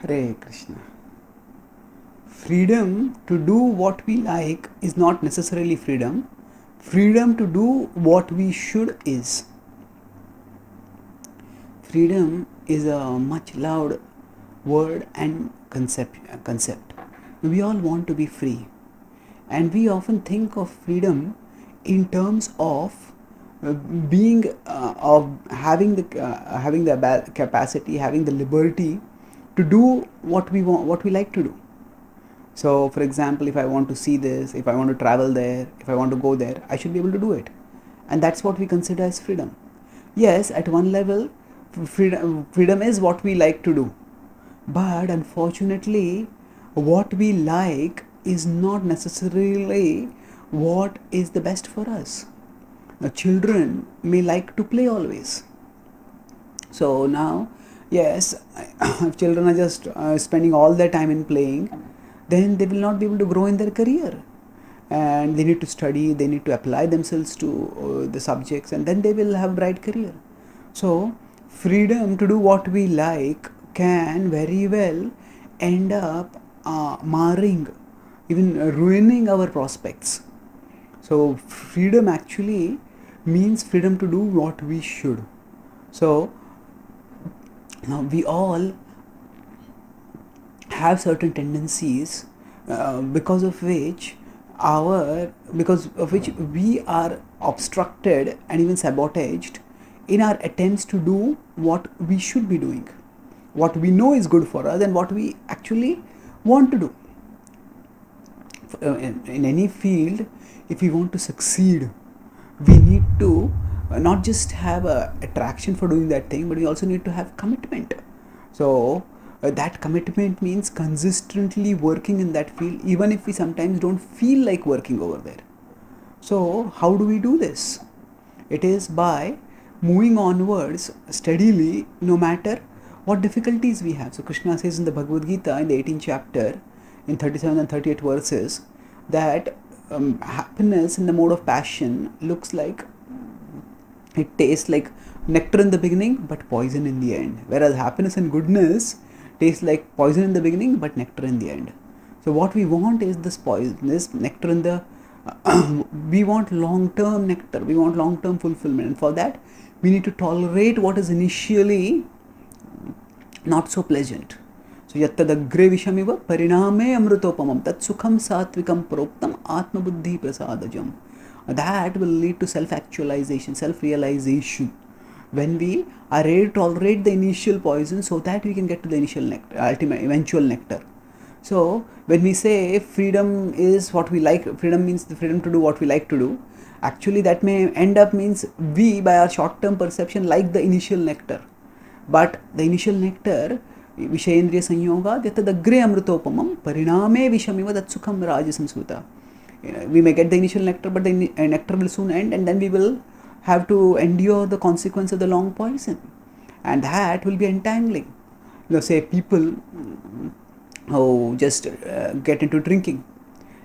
Hare Krishna. Freedom to do what we like is not necessarily freedom. Freedom to do what we should is. Freedom is a much loud word and concept. We all want to be free, and we often think of freedom in terms of being of having the capacity, having the liberty to do what we want, what we like to do. So, for example, if I want to see this, if I want to travel there, if I want to go there, I should be able to do it. And that's what we consider as freedom. Yes, at one level, freedom is what we like to do. But unfortunately, what we like is not necessarily what is the best for us. Now, children may like to play always. So now, yes, if children are just spending all their time in playing, then they will not be able to grow in their career. And they need to study, they need to apply themselves to the subjects, and then they will have a bright career. So, freedom to do what we like can very well end up marring, even ruining our prospects. So, freedom actually means freedom to do what we should. So, now we all have certain tendencies because of which we are obstructed and even sabotaged in our attempts to do what we should be doing, what we know is good for us and what we actually want to do. In any field, if we want to succeed, we need to not just have a attraction for doing that thing, but we also need to have commitment. So that commitment means consistently working in that field, even if we sometimes don't feel like working over there. So how do we do this? It is by moving onwards steadily, no matter what difficulties we have. So Krishna says in the Bhagavad-gita, in the 18th chapter, in 37 and 38 verses, that happiness in the mode of passion looks like, it tastes like nectar in the beginning but poison in the end, whereas happiness and goodness tastes like poison in the beginning but nectar in the end. So what we want is this poison, this nectar in the we want long-term nectar, we want long-term fulfillment, and for that we need to tolerate what is initially not so pleasant. So yattadagre vishamiva pariname amrutopamam tat sukham satvikam proktam atma buddhi prasadajam. That will lead to self-actualization, self-realization, when we are ready to tolerate the initial poison so that we can get to the initial nectar, eventual nectar. So when we say freedom is what we like, freedom means the freedom to do what we like to do, actually that may end up means we, by our short-term perception, like the initial nectar. But the initial nectar, Vishayendriya Sanyoga, Yatadagre Amrutopamam, Pariname Vishamiva Datsukham Rajasamsuta. We may get the initial nectar, but the nectar will soon end, and then we will have to endure the consequence of the long poison, and that will be entangling. Say people who just get into drinking.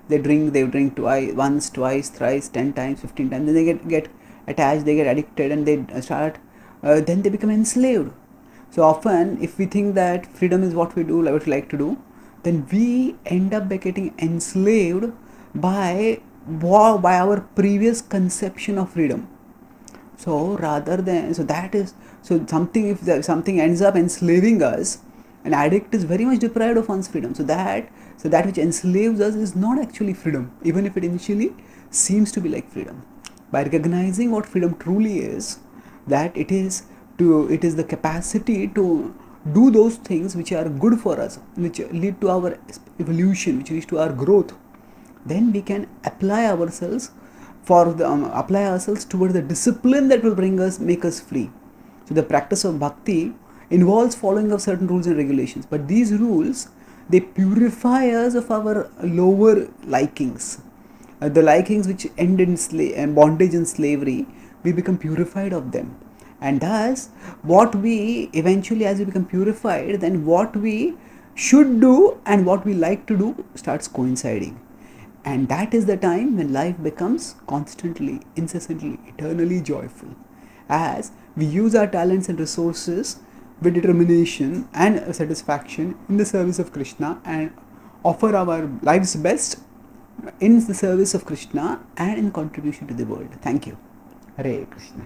They drink once, twice, thrice, 10 times, 15 times. Then they get attached, they get addicted, and they start. Then they become enslaved. So often, if we think that freedom is what we do, what we like to do, then we end up by getting enslaved by our previous conception of freedom. So rather than, so something, if something ends up enslaving us, an addict is very much deprived of one's freedom. So that which enslaves us is not actually freedom, even if it initially seems to be like freedom. By recognizing what freedom truly is, that it is the capacity to do those things which are good for us, which lead to our evolution, which leads to our growth, then we can apply ourselves toward the discipline that will make us free. So the practice of bhakti involves following of certain rules and regulations, but these rules, they purify us of our lower likings, the likings which end in bondage and slavery. We become purified of them, and thus what we eventually, as we become purified, then what we should do and what we like to do starts coinciding. And that is the time when life becomes constantly, incessantly, eternally joyful, as we use our talents and resources with determination and satisfaction in the service of Krishna, and offer our life's best in the service of Krishna and in contribution to the world. Thank you. Hare Krishna.